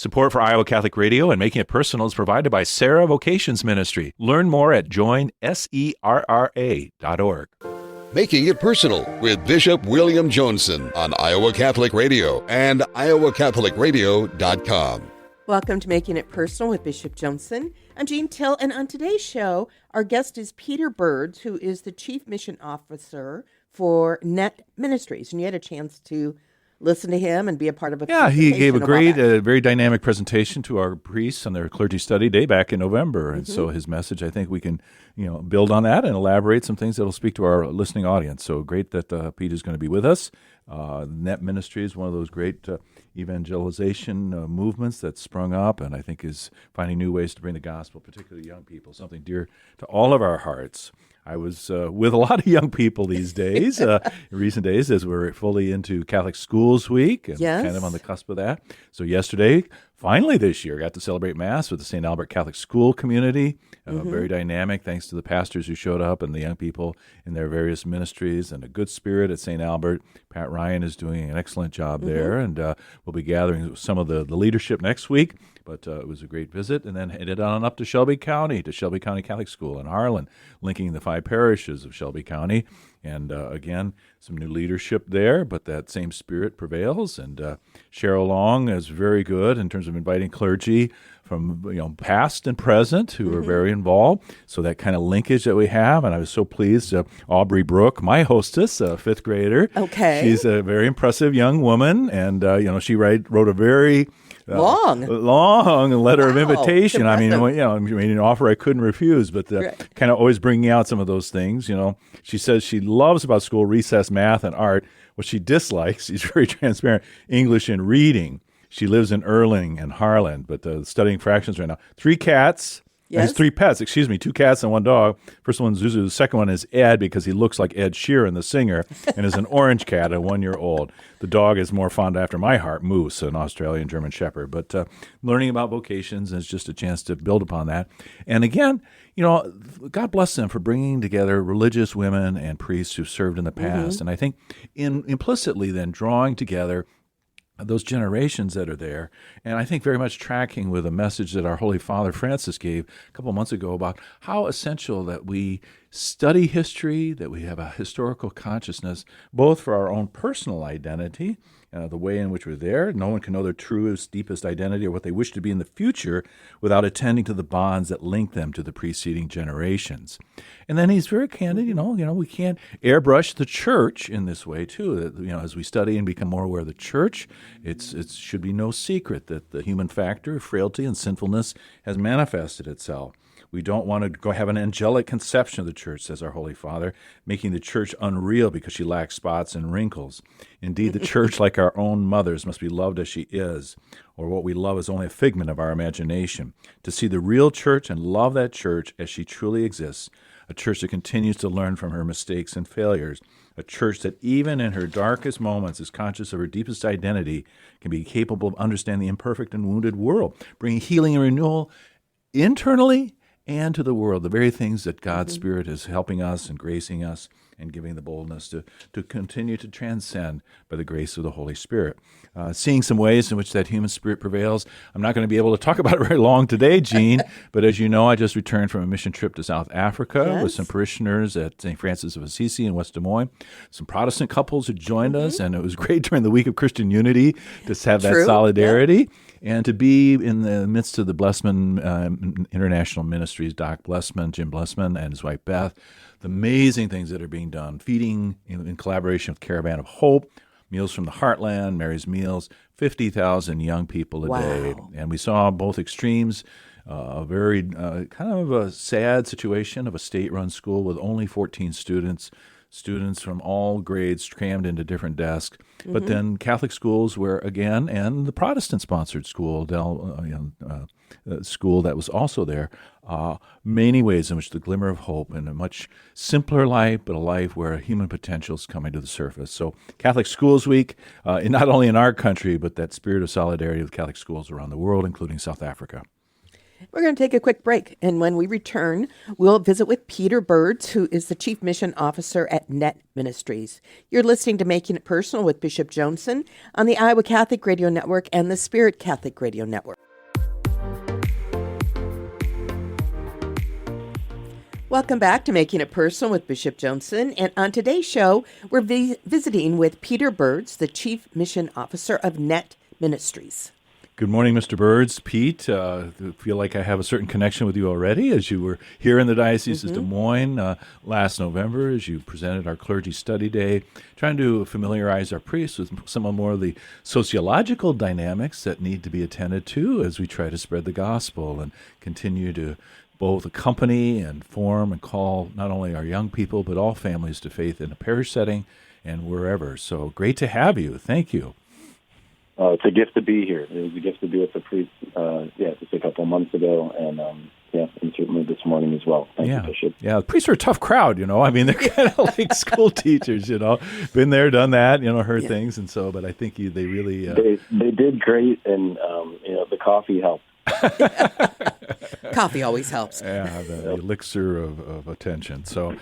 Support for Iowa Catholic Radio and Making It Personal is provided by Sarah Vocations Ministry. Learn more at joinserra.org. Making It Personal with Bishop William Joensen on Iowa Catholic Radio and iowacatholicradio.com. Welcome to Making It Personal with Bishop Joensen. I'm Jean Till, and on today's show, our guest is Peter Burds, who is the Chief Mission Officer for Net Ministries. And you had a chance to listen to him and be a part of a he gave a great, very dynamic presentation to our priests on their clergy study day back in November. And so his message, I think we can, build on that and elaborate some things that will speak to our listening audience. So great that Pete is going to be with us. Net Ministry is one of those great evangelization movements that's sprung up, and I think is finding new ways to bring the gospel, particularly young people, something dear to all of our hearts. I was with a lot of young people these days, in recent days, as we're fully into Catholic Schools Week and kind of on the cusp of that. So yesterday, finally this year, got to celebrate Mass with the St. Albert Catholic School community. Very dynamic, thanks to the pastors who showed up and the young people in their various ministries, and a good spirit at St. Albert. Pat Ryan is doing an excellent job there, and we'll be gathering some of the leadership next week. But it was a great visit, and then headed on up to Shelby County Catholic School in Harlan, linking the 5 parishes of Shelby County. And again, some new leadership there, but that same spirit prevails. And Cheryl Long is very good in terms of inviting clergy from past and present who are very involved. So that kind of linkage that we have, and I was so pleased. Aubrey Brooke, my hostess, a 5th grader. Okay, she's a very impressive young woman, and she wrote a very long letter of invitation. I mean, an offer I couldn't refuse, but kind of always bringing out some of those things. She says she loves about school recess, math, and art. What she dislikes, she's very transparent, English and reading. She lives in Erling and Harlan, but studying fractions right now. 3 cats. Yes. 3 pets, 2 cats and 1 dog. First one's Zuzu. The second one is Ed, because he looks like Ed Sheeran, the singer, and is an orange cat, a 1-year-old. The dog is more fond after my heart, Moose, an Australian German Shepherd. But learning about vocations is just a chance to build upon that. And again, God bless them for bringing together religious women and priests who've served in the past. And I think implicitly then drawing together those generations that are there, and I think very much tracking with a message that our Holy Father Francis gave a couple months ago about how essential that we study history, that we have a historical consciousness, both for our own personal identity, the way in which we're there. No one can know their truest, deepest identity or what they wish to be in the future without attending to the bonds that link them to the preceding generations. And then he's very candid, we can't airbrush the church in this way too. As we study and become more aware of the church, it should be no secret that the human factor, frailty, and sinfulness has manifested itself. We don't want to go have an angelic conception of the church, says our Holy Father, making the church unreal because she lacks spots and wrinkles. Indeed, the church, like our own mothers, must be loved as she is, or what we love is only a figment of our imagination. To see the real church and love that church as she truly exists, a church that continues to learn from her mistakes and failures, a church that even in her darkest moments is conscious of her deepest identity, can be capable of understanding the imperfect and wounded world, bringing healing and renewal internally and to the world, the very things that God's Spirit is helping us and gracing us and giving the boldness to continue to transcend by the grace of the Holy Spirit. Seeing some ways in which that human spirit prevails. I'm not going to be able to talk about it very long today, Jean, but as you know, I just returned from a mission trip to South Africa with some parishioners at St. Francis of Assisi in West Des Moines. Some Protestant couples who joined us, and it was great during the Week of Christian Unity to have that solidarity. And to be in the midst of the Blessman International Ministries, Doc Blessman, Jim Blessman, and his wife Beth, the amazing things that are being done, feeding in collaboration with Caravan of Hope, Meals from the Heartland, Mary's Meals, 50,000 young people a day. And we saw both extremes, a very kind of a sad situation of a state-run school with only 14 students from all grades crammed into different desks. But then Catholic schools where, again, and the Protestant-sponsored school, school that was also there, many ways in which the glimmer of hope and a much simpler life, but a life where human potential is coming to the surface. So Catholic Schools Week, not only in our country, but that spirit of solidarity with Catholic schools around the world, including South Africa. We're going to take a quick break, and when we return, we'll visit with Peter Burds, who is the Chief Mission Officer at Net Ministries. You're listening to Making It Personal with Bishop Joensen on the Iowa Catholic Radio Network and the Spirit Catholic Radio Network. Welcome back to Making It Personal with Bishop Joensen, and on today's show, we're visiting with Peter Burds, the Chief Mission Officer of Net Ministries. Good morning, Mr. Burds. Pete, I feel like I have a certain connection with you already, as you were here in the Diocese of Des Moines last November, as you presented our Clergy Study Day, trying to familiarize our priests with some more of the sociological dynamics that need to be attended to as we try to spread the gospel and continue to both accompany and form and call not only our young people, but all families to faith in a parish setting and wherever. So great to have you. Thank you. It's a gift to be here. It was a gift to be with the priest, just a couple of months ago, and certainly this morning as well. Thank you, Bishop. Yeah, the priests are a tough crowd, I mean, they're kind of like school teachers, been there, done that, heard things, and so, but I think they really... They did great, and, the coffee helped. Coffee always helps. Yeah, the elixir of attention. So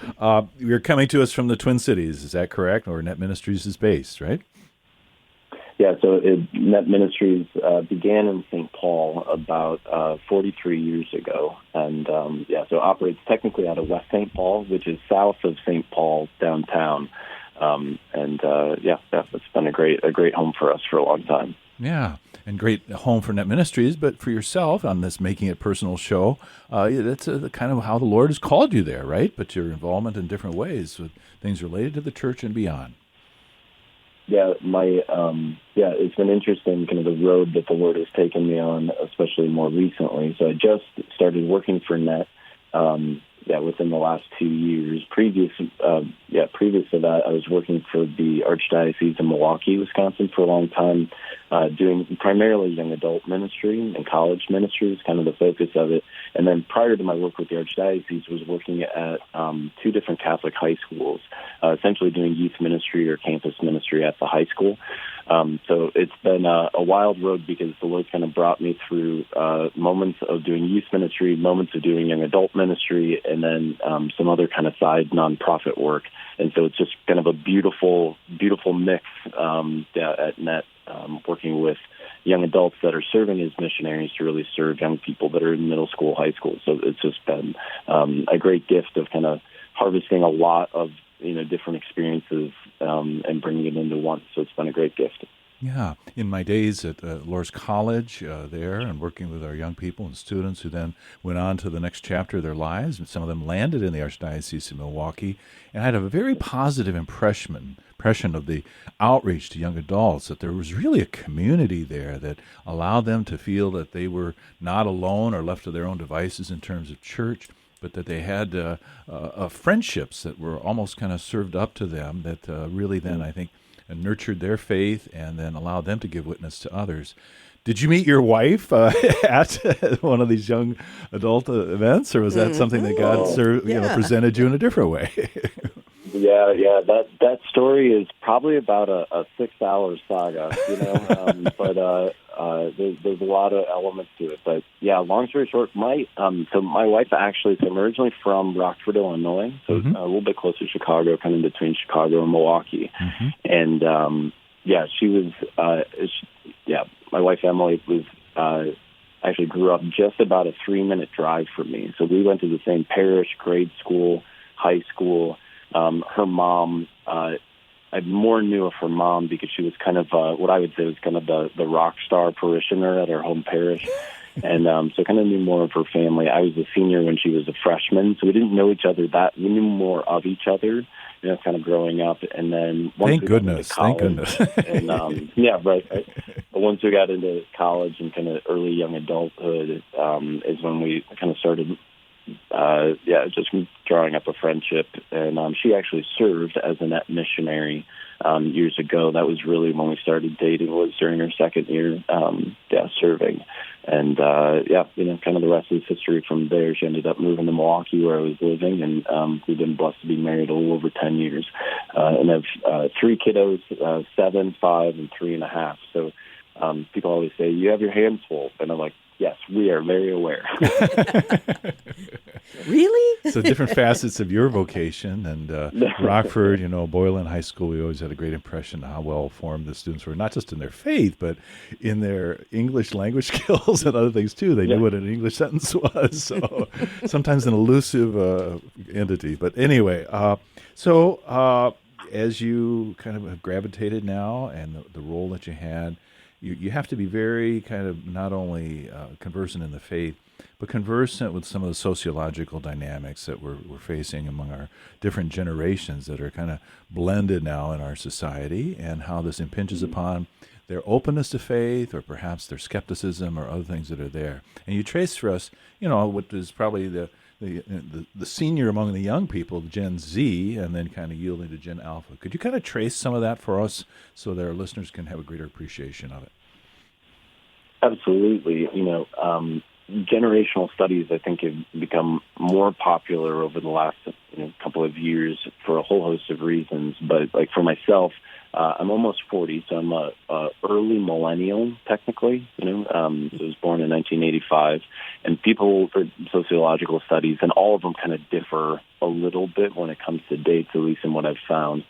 you're coming to us from the Twin Cities, is that correct? Or Net Ministries is based, right? Yeah, so Net Ministries began in St. Paul about 43 years ago, and so operates technically out of West St. Paul, which is south of St. Paul downtown, it's been a great home for us for a long time. Yeah, and great home for Net Ministries, but for yourself on this Making It Personal show, that's kind of how the Lord has called you there, right? But your involvement in different ways with things related to the church and beyond. Yeah, it's been interesting, kind of the road that the Lord has taken me on, especially more recently. So I just started working for Net, within the last 2 years. Previous to that, I was working for the Archdiocese of Milwaukee, Wisconsin, for a long time, doing primarily young adult ministry and college ministry was kind of the focus of it. And then prior to my work with the Archdiocese, was working at 2 different Catholic high schools, essentially doing youth ministry or campus ministry at the high school. So it's been a wild road because the Lord kind of brought me through moments of doing youth ministry, moments of doing young adult ministry, and then some other kind of side nonprofit work. And so it's just kind of a beautiful, beautiful mix at Net, working with young adults that are serving as missionaries to really serve young people that are in middle school, high school. So it's just been a great gift of kind of harvesting a lot of different experiences and bringing it into one. So it's been a great gift. Yeah. In my days at Loras College there and working with our young people and students who then went on to the next chapter of their lives, and some of them landed in the Archdiocese of Milwaukee, and I had a very positive impression of the outreach to young adults, that there was really a community there that allowed them to feel that they were not alone or left to their own devices in terms of church, but that they had friendships that were almost kind of served up to them that really then, I think, nurtured their faith and then allowed them to give witness to others. Did you meet your wife at one of these young adult events, or was that something that God presented you in a different way? Yeah. That story is probably about a 6-hour saga, but there's a lot of elements to it. But yeah, long story short, my wife actually, I'm originally from Rockford, Illinois, so a little bit closer to Chicago, kind of between Chicago and Milwaukee. Mm-hmm. And she was, my wife Emily was actually grew up just about a 3-minute drive from me. So we went to the same parish, grade school, high school. Her mom, I more knew of her mom because she was kind of what I would say was kind of the rock star parishioner at her home parish. And so kind of knew more of her family. I was a senior when she was a freshman, so we didn't know each other we knew more of each other, kind of growing up. And then once Thank goodness. And But once we got into college and kind of early young adulthood, is when we kind of started just drawing up a friendship. And she actually served as a Net missionary years ago. That was really when we started dating, was during her second year serving. And, kind of the rest is history from there. She ended up moving to Milwaukee where I was living, and we've been blessed to be married a little over 10 years. And have 3 kiddos, 7, 5, and 3.5. So people always say, you have your hands full. And I'm like, yes, we are very aware. Really? So different facets of your vocation. And Rockford, Boylan High School, we always had a great impression of how well-formed the students were, not just in their faith, but in their English language skills and other things, too. They knew what an English sentence was. So sometimes an elusive entity. But anyway, as you kind of have gravitated now and the role that you had, you have to be very kind of not only conversant in the faith, but conversant with some of the sociological dynamics that we're facing among our different generations that are kind of blended now in our society, and how this impinges upon their openness to faith, or perhaps their skepticism, or other things that are there. And you trace for us, what is probably the senior among the young people, Gen Z, and then kind of yielding to Gen Alpha. Could you kind of trace some of that for us so that our listeners can have a greater appreciation of it? Absolutely. Generational studies, I think, have become more popular over the last couple of years for a whole host of reasons. But like for myself, I'm almost 40, so I'm a early millennial, technically. So I was born in 1985, and people for sociological studies, and all of them kind of differ a little bit when it comes to dates, at least in what I've found.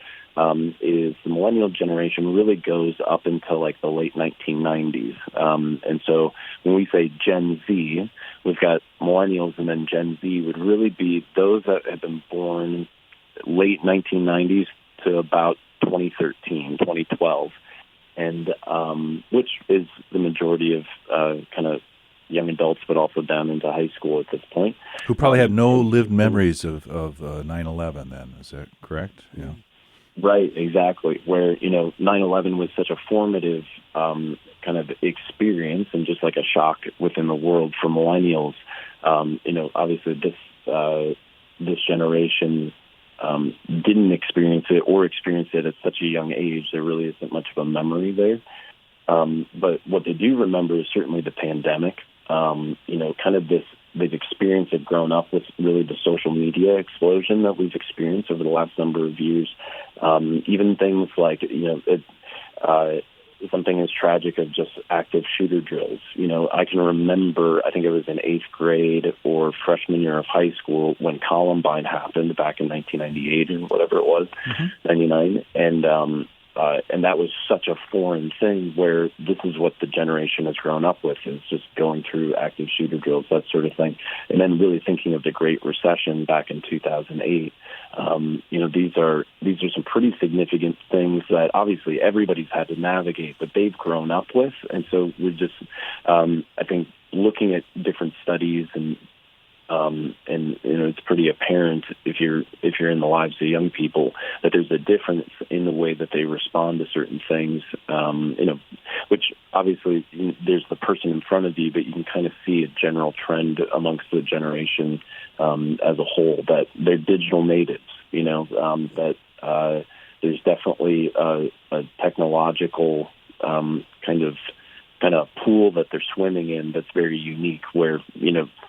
Is the millennial generation really goes up until like the late 1990s. And so when we say Gen Z, we've got millennials, and then Gen Z would really be those that have been born late 1990s to about 2013, 2012, and which is the majority of kind of young adults, but also down into high school at this point. Who probably have no lived memories of 9/11 then, is that correct? Yeah. Right, exactly. Where, 9/11 was such a formative kind of experience, and just like a shock within the world for millennials. Obviously this generation didn't experience it, or experienced it at such a young age. There really isn't much of a memory there. But what they do remember is certainly the pandemic. Kind of this. They've experienced and grown up with really the social media explosion that we've experienced over the last number of years. Even things like, something as tragic as just active shooter drills. I can remember, I think it was in 8th grade or freshman year of high school when Columbine happened back in 1998 or whatever it was, 99. And that was such a foreign thing, where this is what the generation has grown up with, is just going through active shooter drills, that sort of thing. And then really thinking of the Great Recession back in 2008. These are some pretty significant things that obviously everybody's had to navigate, but they've grown up with. And so we're just, I think, looking at different studies and it's pretty apparent if you're in the lives of young people that there's a difference in the way that they respond to certain things. Which obviously there's the person in front of you, but you can kind of see a general trend amongst the generation as a whole, that they're digital natives. That there's definitely a technological kind of pool that they're swimming in that's very unique. Where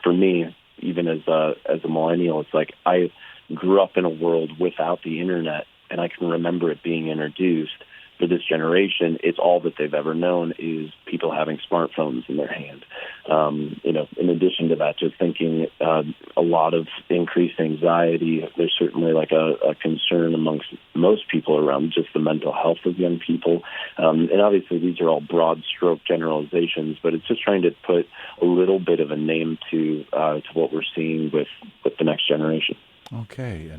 for me, even as a millennial, it's like I grew up in a world without the internet, and I can remember it being introduced. For this generation, it's all that they've ever known is people having smartphones in their hand. In addition to that, just thinking a lot of increased anxiety. There's certainly like a concern amongst most people around just the mental health of young people. And obviously these are all broad stroke generalizations, but it's just trying to put a little bit of a name to what we're seeing with the next generation. Okay,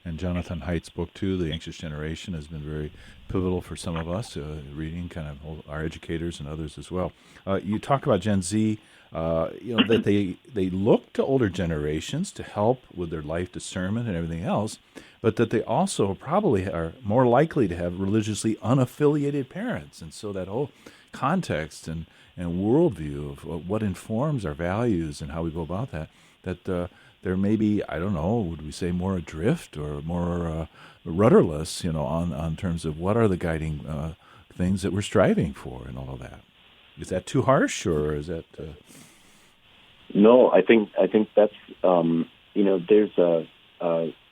and Jonathan Haidt's book too, The Anxious Generation, has been very pivotal for some of us, reading kind of our educators and others as well. You talk about Gen Z, that they look to older generations to help with their life discernment and everything else, but that they also probably are more likely to have religiously unaffiliated parents, and so that whole context and worldview of what informs our values and how we go about that there may be, I don't know, would we say more adrift or more rudderless, on terms of what are the guiding things that we're striving for and all of that. Is that too harsh, or is that? No, I think that's there's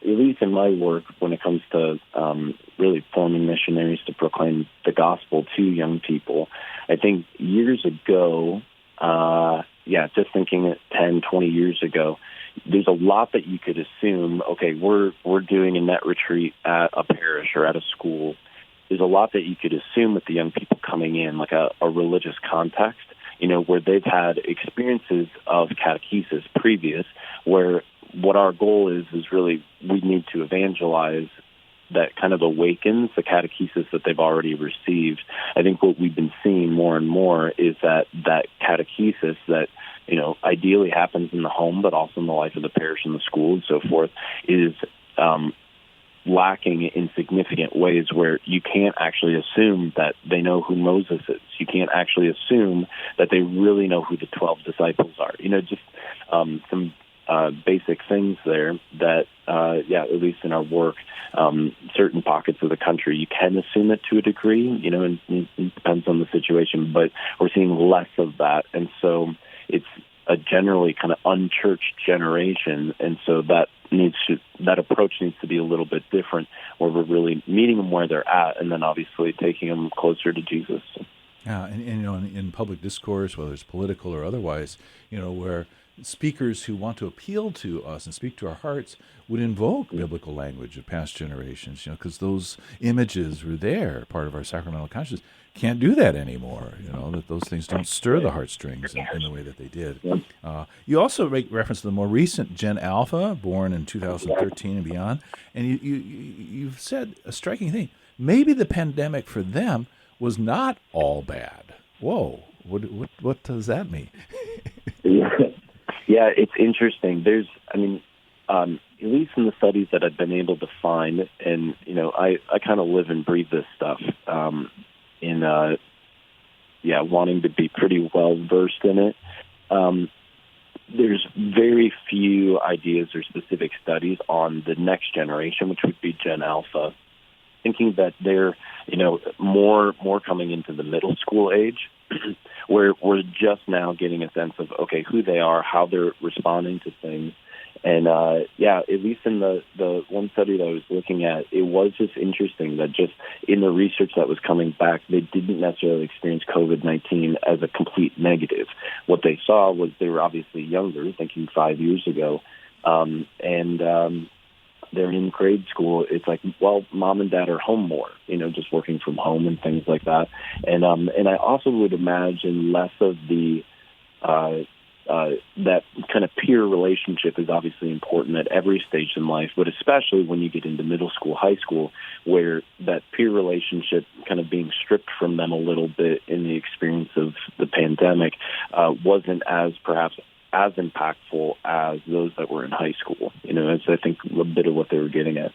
at least in my work, when it comes to really forming missionaries to proclaim the gospel to young people, I think years ago, just thinking 10, 20 years ago, there's a lot that you could assume, okay, we're doing a net retreat at a parish or at a school. There's a lot that you could assume with the young people coming in, like a religious context, where they've had experiences of catechesis previous, where what our goal is really we need to evangelize that kind of awakens the catechesis that they've already received. I think what we've been seeing more and more is that catechesis that, ideally happens in the home, but also in the life of the parish and the school and so forth, is lacking in significant ways where you can't actually assume that they know who Moses is. You can't actually assume that they really know who the 12 disciples are. Just some basic things there that, at least in our work, certain pockets of the country, you can assume it to a degree, and it depends on the situation, but we're seeing less of that. And so it's a generally kind of unchurched generation. And so that approach needs to be a little bit different, where we're really meeting them where they're at and then obviously taking them closer to Jesus. Yeah, and in public discourse, whether it's political or otherwise, where speakers who want to appeal to us and speak to our hearts would invoke biblical language of past generations, because those images were there, part of our sacramental consciousness. Can't do that anymore, that those things don't stir the heartstrings in the way that they did. You also make reference to the more recent Gen Alpha, born in 2013 and beyond, and you've said a striking thing. Maybe the pandemic for them was not all bad. Whoa, what does that mean? Yeah, it's interesting. There's, at least in the studies that I've been able to find, and, I kind of live and breathe this stuff, wanting to be pretty well versed in it. There's very few ideas or specific studies on the next generation, which would be Gen Alpha, thinking that they're, more coming into the middle school age, where we're just now getting a sense of, okay, who they are, how they're responding to things. And, at least in the one study that I was looking at, it was just interesting that just in the research that was coming back, they didn't necessarily experience COVID-19 as a complete negative. What they saw was they were obviously younger, thinking 5 years ago, they're in grade school. It's like, well, mom and dad are home more, just working from home and things like that. And I also would imagine less of the that kind of peer relationship is obviously important at every stage in life, but especially when you get into middle school, high school, where that peer relationship kind of being stripped from them a little bit in the experience of the pandemic wasn't perhaps as impactful as those that were in high school. It's, I think, a bit of what they were getting at.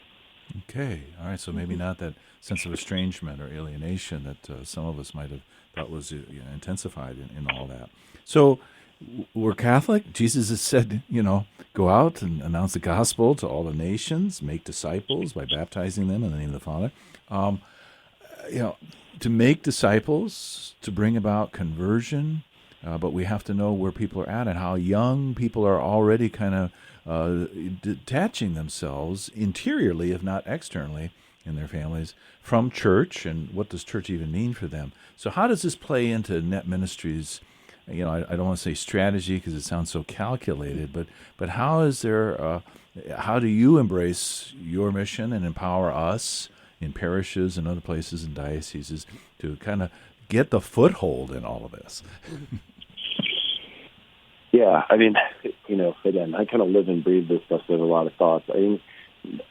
Okay. All right. So maybe not that sense of estrangement or alienation that some of us might have thought was intensified in all that. So we're Catholic. Jesus has said, go out and announce the gospel to all the nations, make disciples by baptizing them in the name of the Father. To make disciples, to bring about conversion, but we have to know where people are at and how young people are already kind of detaching themselves interiorly, if not externally, in their families from church, and what does church even mean for them? So how does this play into Net Ministries? I don't want to say strategy because it sounds so calculated, but how is there? How do you embrace your mission and empower us in parishes and other places and dioceses to kind of get the foothold in all of this? Yeah, again, I kind of live and breathe this stuff with a lot of thoughts. I think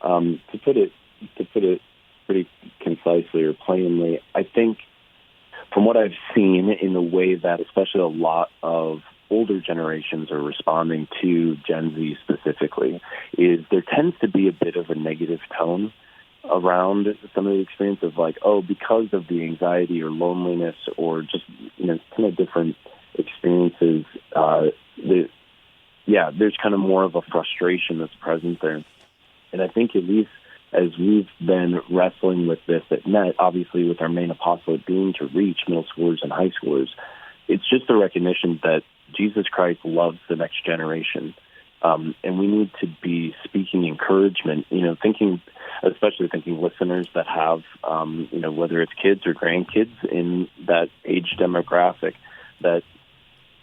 to put it pretty concisely or plainly, I think from what I've seen in the way that especially a lot of older generations are responding to Gen Z specifically, is there tends to be a bit of a negative tone around some of the experience of like, because of the anxiety or loneliness or just, kind of different experiences, there's kind of more of a frustration that's present there. And I think at least as we've been wrestling with this at Net, obviously with our main apostolate being to reach middle schoolers and high schoolers, it's just the recognition that Jesus Christ loves the next generation. And we need to be speaking encouragement, especially thinking listeners that have, whether it's kids or grandkids in that age demographic, that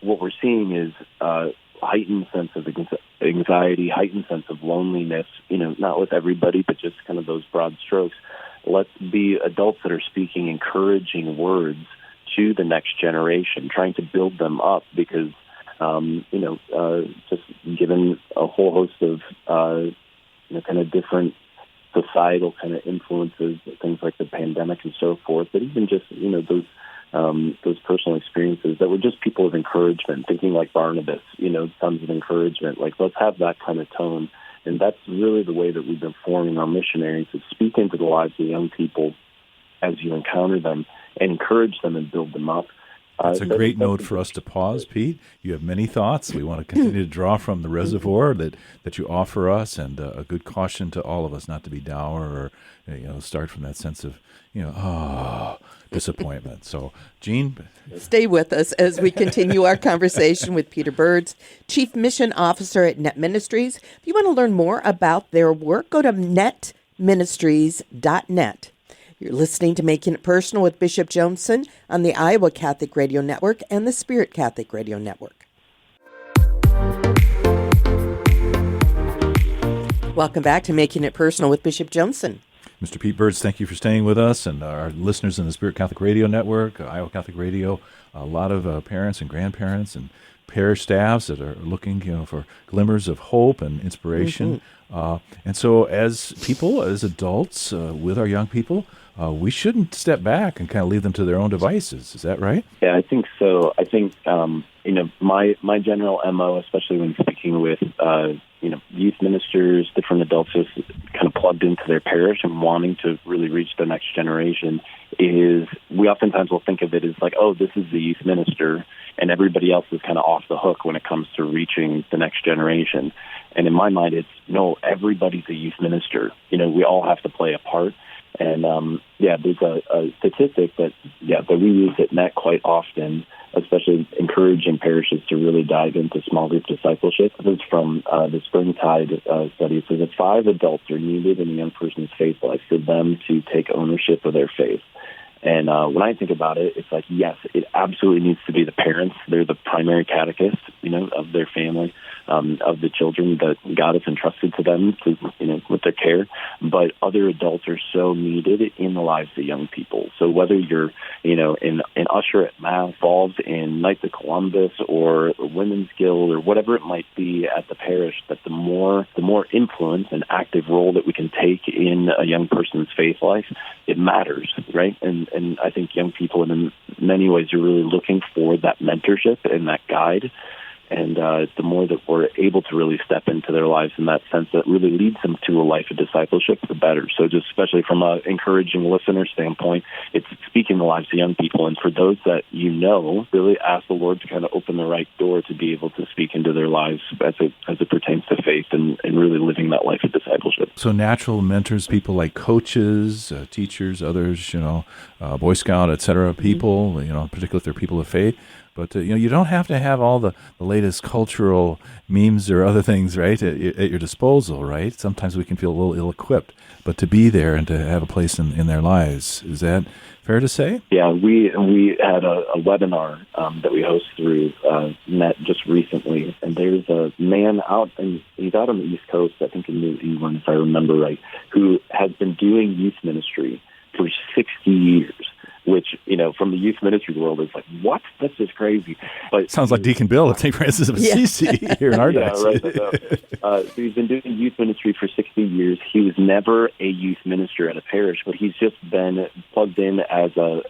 what we're seeing is heightened sense of anxiety, heightened sense of loneliness, not with everybody, but just kind of those broad strokes. Let's be adults that are speaking encouraging words to the next generation, trying to build them up, because, just given a whole host of, kind of different societal kind of influences, things like the pandemic and so forth, but even just, those personal experiences that were just people of encouragement, thinking like Barnabas, sons of encouragement. Like, let's have that kind of tone. And that's really the way that we've been forming our missionaries, to speak into the lives of young people as you encounter them and encourage them and build them up. That's a great note for us to pause, Pete. You have many thoughts. We want to continue to draw from the reservoir that you offer us, and a good caution to all of us not to be dour or start from that sense of disappointment. So, Jean, stay with us as we continue our conversation with Peter Burds, Chief Mission Officer at Net Ministries. If you want to learn more about their work, go to netministries.net. You're listening to Making It Personal with Bishop Joensen on the Iowa Catholic Radio Network and the Spirit Catholic Radio Network. Welcome back to Making It Personal with Bishop Joensen. Mr. Pete Burds, thank you for staying with us, and our listeners in the Spirit Catholic Radio Network, Iowa Catholic Radio, a lot of parents and grandparents and parish staffs that are looking, for glimmers of hope and inspiration. And so as people, as adults, with our young people, we shouldn't step back and kind of leave them to their own devices. Is that right? Yeah, I think so. I think, my general MO, especially when speaking with, youth ministers, different adults just kind of plugged into their parish and wanting to really reach the next generation, is we oftentimes will think of it as like, oh, this is the youth minister, and everybody else is kind of off the hook when it comes to reaching the next generation. And in my mind, it's, no, everybody's a youth minister. We all have to play a part. And, there's a statistic that we use at NET quite often, especially encouraging parishes to really dive into small group discipleship. This is from the Springtide study. It says that 5 adults are needed in a young person's faith life for them to take ownership of their faith. And when I think about it, it's like, yes, it absolutely needs to be the parents. They're the primary catechists, of their family, of the children that God has entrusted to them to, with their care. But other adults are so needed in the lives of young people. So whether you're, an usher at Mass, involved in Knights of Columbus or a Women's Guild or whatever it might be at the parish, that the more influence and active role that we can take in a young person's faith life, it matters, right? And I think young people in many ways are really looking for that mentorship and that guide. And the more that we're able to really step into their lives in that sense that really leads them to a life of discipleship, the better. So just especially from an encouraging listener standpoint, it's speaking the lives of young people. And for those that really ask the Lord to kind of open the right door to be able to speak into their lives as it pertains to faith and really living that life of discipleship. So natural mentors, people like coaches, teachers, others, Boy Scout, et cetera, people, particularly if they're people of faith. But, you don't have to have all the latest cultural memes or other things, right, at your disposal, right? Sometimes we can feel a little ill-equipped. But to be there and to have a place in their lives, is that fair to say? Yeah, we had a webinar that we host through NET just recently. And there's a man he's out on the East Coast, I think in New England, if I remember right, who has been doing youth ministry for 60 years. Which, from the youth ministry world is like, what? That's just crazy. But sounds like Deacon Bill at St. Francis of Assisi here in our days. Right. So he's been doing youth ministry for 60 years. He was never a youth minister at a parish, but he's just been plugged in as a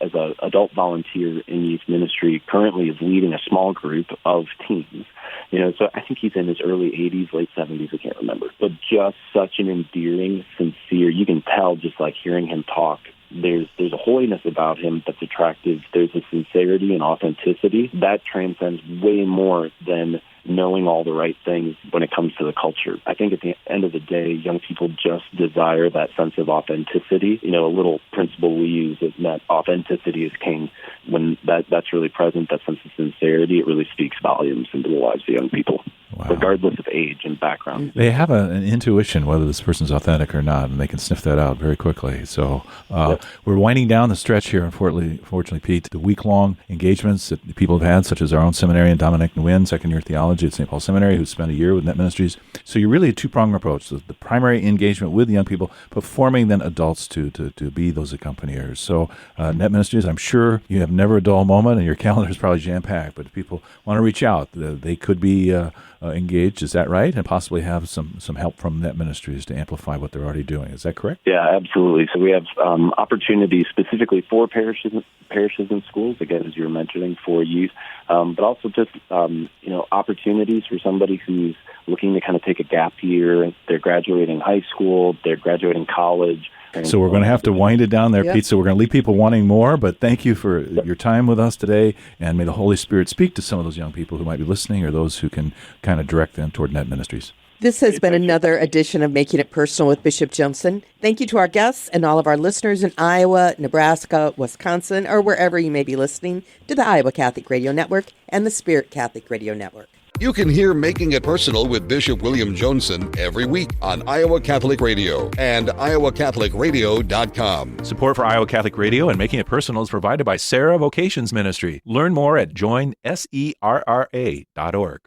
adult volunteer in youth ministry. Currently is leading a small group of teens. So I think he's in his early 80s, late 70s, I can't remember. But just such an endearing, sincere, you can tell just like hearing him talk, there's a holiness about him that's attractive. There's a sincerity and authenticity that transcends way more than knowing all the right things when it comes to the culture. I think at the end of the day, young people just desire that sense of authenticity. A little principle we use is that authenticity is king. When that's really present, that sense of sincerity, it really speaks volumes into the lives of young people. regardless of age and background. They have an intuition whether this person's authentic or not, and they can sniff that out very quickly. So we're winding down the stretch here, unfortunately, Pete. The week-long engagements that people have had, such as our own seminarian, Dominic Nguyen, second-year theology at St. Paul Seminary, who spent a year with Net Ministries. So you're really a two-pronged approach. So the primary engagement with young people, but forming then adults to be those accompaniers. So Net Ministries, I'm sure you have never a dull moment, and your calendar is probably jam-packed, but if people want to reach out, they could be engaged, is that right? And possibly have some help from Net Ministries to amplify what they're already doing. Is that correct? Yeah, absolutely. So we have opportunities specifically for parishes and schools, again, as you were mentioning, for youth, but also just, opportunities for somebody who's looking to kind of take a gap year. They're graduating high school, they're graduating college. So we're going to have to wind it down there, Pete. So we're going to leave people wanting more, but thank you for your time with us today, and may the Holy Spirit speak to some of those young people who might be listening or those who can kind of direct them toward Net Ministries. This has been another edition of Making It Personal with Bishop Joensen. Thank you to our guests and all of our listeners in Iowa, Nebraska, Wisconsin, or wherever you may be listening to the Iowa Catholic Radio Network and the Spirit Catholic Radio Network. You can hear Making It Personal with Bishop William Joensen every week on Iowa Catholic Radio and iowacatholicradio.com. Support for Iowa Catholic Radio and Making It Personal is provided by Sarah Vocations Ministry. Learn more at joinserra.org.